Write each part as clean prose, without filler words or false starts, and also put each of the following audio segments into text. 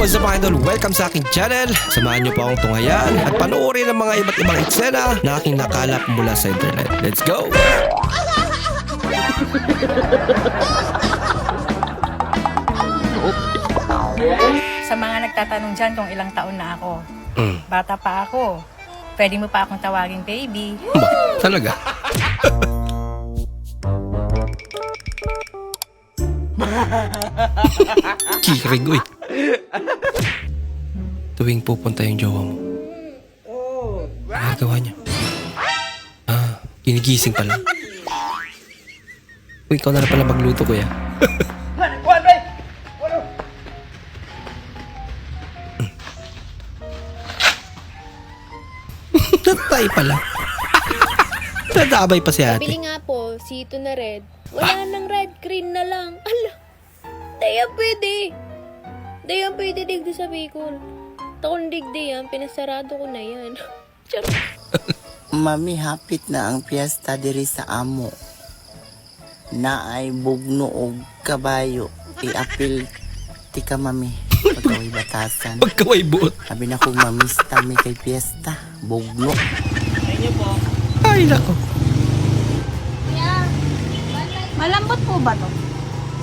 what's up mga idol? Welcome sa aking channel. Samahan niyo po akong tunghayan at panoorin ang mga iba't ibang eksena na aking nakalap mula sa internet. Let's go! Sa mga nagtatanong dyan kung ilang taon na ako, Mm. bata pa ako. Pwede mo pa akong tawaging baby. Ba, talaga? Kikirig, uy. Tuwing pupunta yung jowa mo, nagawa niya. Ginigising pala. Uy, ikaw na pala magluto, kuya. Tatay pala. Nadabay pa si ate. Bili nga po, sito na red. Wala nang red, green na lang. Ala, daya pwede. Daya pwede digdi sa Bicol. Taon digdi yan, pinasarado ko na yan. Charot. Mami, hapit na ang piyesta diri sa amo. Na ay bugno og kabayo. I-apil ti ka, mami. Pagkaway batasan. Pagkaway buot. Sabi na kong mamista mi kay piyesta. Bugno. Ay, nako. Malambot po ba to?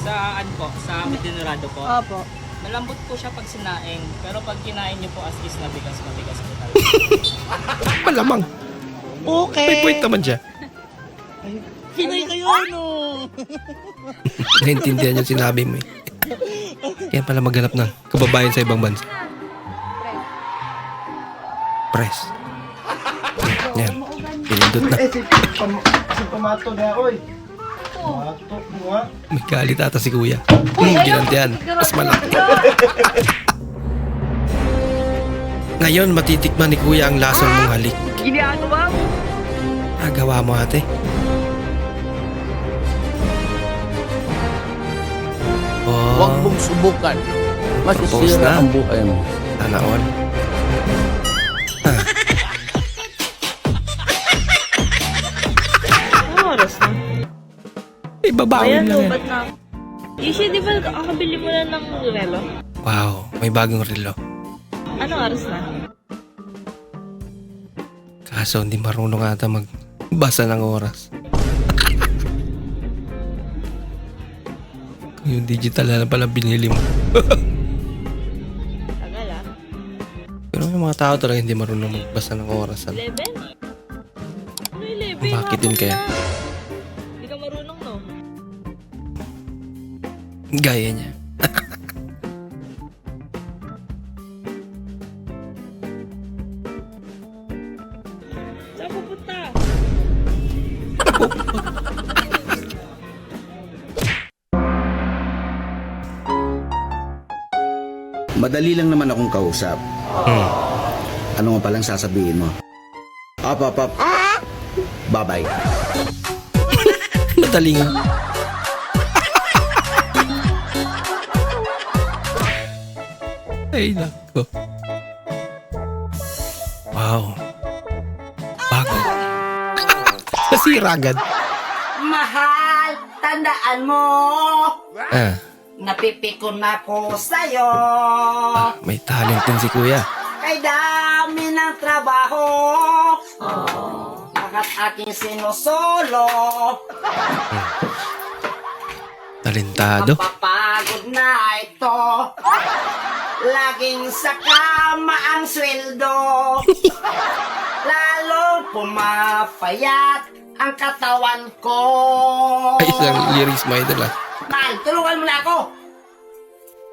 Saan po? Sa Metinurado po? Opo. Malambot po siya pag sinaing, pero pag kinain niyo po as is na bigas, mabigas po talaga. Malamang. Okay. May point naman siya. Pinoy kayo, no? Naintindihan yung sinabi mo eh. Kaya pala maghanap ng kababayan sa ibang bansa. Press. Yan. Pinindot na. Si tomato na, oy. Tomato, mga. May galit ata si kuya. Ginantihan. Mas malaki. Ngayon, matitikman ni kuya ang lasang mong halik. Ginagawa mo? Agawa mo ate. Oh, Huwag mong subukan. Propose na. Masisira ang buhay mo. sana all. Anong oras na? Ibabawin lang yan. Ba't na? Ishi, di ba kakabili mo na ng relo? Wow, may bagong relo. Anong oras na? Kaso hindi marunong ata magbasa ng oras. Kung yung digital na pala binili mo. Tagal ah. Pero may mga tao talaga hindi marunong magbasa ng oras. 11? Ano 11? Bakit din kaya? Hindi ka marunong, no? Gaya niya. Saan pupunta? Madali lang naman akong kausap. Ano nga palang sasabihin mo? Up. Bye-bye. Madaling. Ay, nako. Wow. Bago. Nasira agad. Mahal, tandaan mo. Napipikon ako sa'yo. May talent din si kuya. Kay dami ng trabaho. Bakit aking sinusolo? Talentado. Papagod na ito. Laging sa kama ang sweldo. Lalong pumapayat ang katawan ko. Ay, isang lyrics mo idol ah. Mahal, tulungan mo na ako.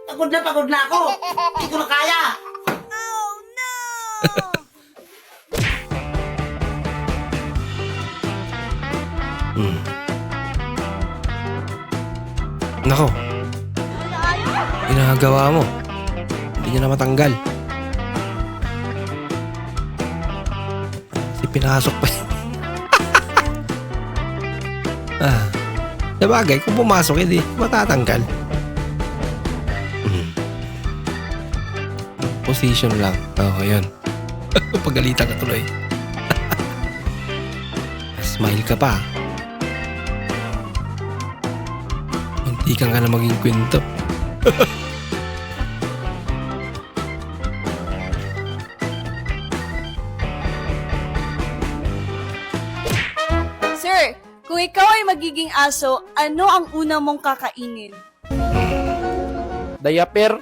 Pagod na ako. Hindi ko na kaya. Nako. Ginagawa mo. Hindi niya na matanggal. Kasi pinasok pa yun. Sabagay, kung pumasok, hindi matatanggal. Position lang. Oo, yun. Pagalitan ka tuloy. Smile ka pa. Hindi ka nga na maging kwento. Kung ikaw ay magiging aso, ano ang una mong kakainin? Diaper.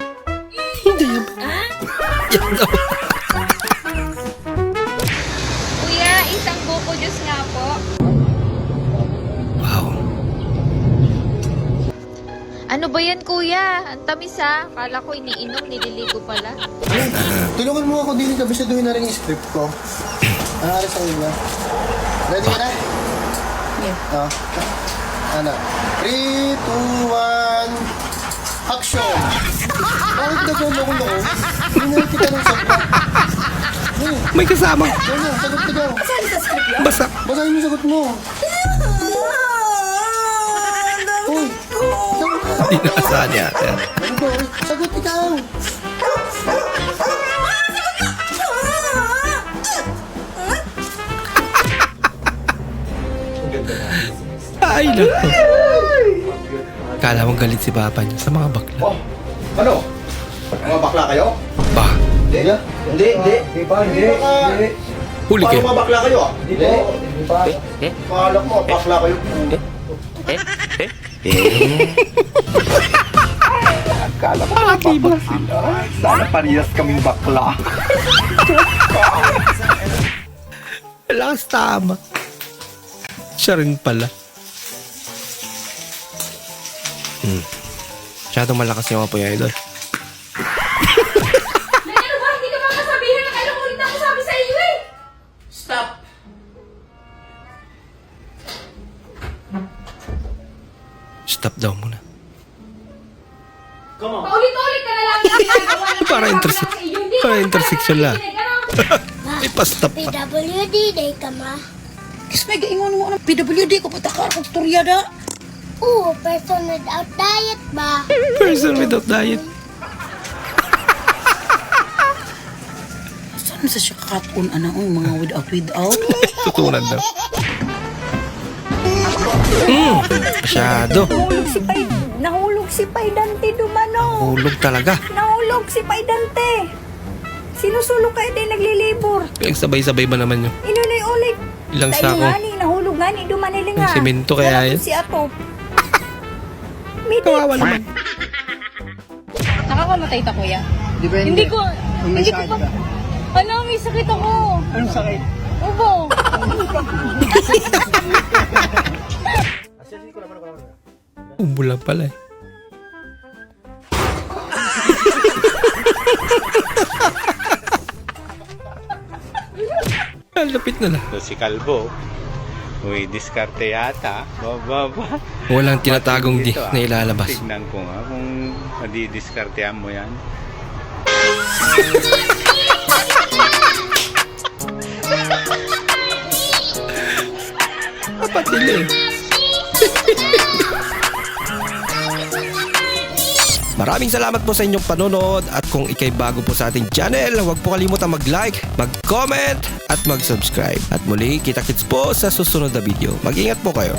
Kuya, isang buko juice nga po. Wow. Ano ba yan, kuya? Ang tamis ha. Kala ko iniinom, nililigo pala. Tulungan mo ako din, kabisaduhin na rin yung script ko. Ang aras ang ina. Ready ka na? Yeah. Ano? 3, 2, 1, action! Bakit ka dyan ako noon? Hinay kita ng sabra. May kasama. Ano? Sagot ka daw. Basa. Basahin mo yung sagot mo. Uy! Sagot ka. Hindi nakasahan yata. Ano ba? Uy, sagot ikaw! Ay, naku. Kala mo galit si Papa niya sa mga bakla. Oh! Ano? Mga bakla kayo? Ba, Hindi. Hindi. Hindi pa. Hindi. huli Paano kayo. mga bakla kayo? Hindi. Hindi pa. Pahalak mo, bakla kayo. Akala ko bakla sila. Sana parehas kaming bakla. Lakas tama. Siya rin pala. Masyadong malakas yung apoy, idol. Ano ba? Hindi ka makasabihin na kailang ulit ako sabi sa iyo eh! Stop! Stop daw muna. Paulit-ulit ka na lang. Para intersection lang. May pa-stop pa. PWD day ka ma. Kismay, gaingon mo ng PWD ko patakar kong turyada. Oo, person without diet ba? Person without diet. Saan sa siya kakatun anaon mga without? Tutunan daw. Masyado. Nahulog si Paidante dumano. Hulog talaga. Nahulog si Paidante. Sinusulong kayo din naglilibor. Sabay-sabay ba naman yun? Inulit-ulit. Ilang Tayo sako? nga ni, nahulog nga ni, dumanili nga. Yung semento kaya Wala yan? po si Atop. May Kawawa naman. Nakakamatay ta, kuya. Hindi ko pa... Ano, may sakit ako. Anong sakit? Ubo. Ubo lang pala eh. Ang lapit na lang. Si Kalbo, may diskarte yata. Baba. Walang tinatagong di na ilalabas. Tignan ko nga kung madidiskartehan mo yan. Dapat nila eh. Maraming salamat po sa inyong panonood at kung ikay bago po sa ating channel, huwag po kalimutang mag-like, mag-comment at mag-subscribe. At muli, kita-kits po sa susunod na video. Mag-ingat po kayo.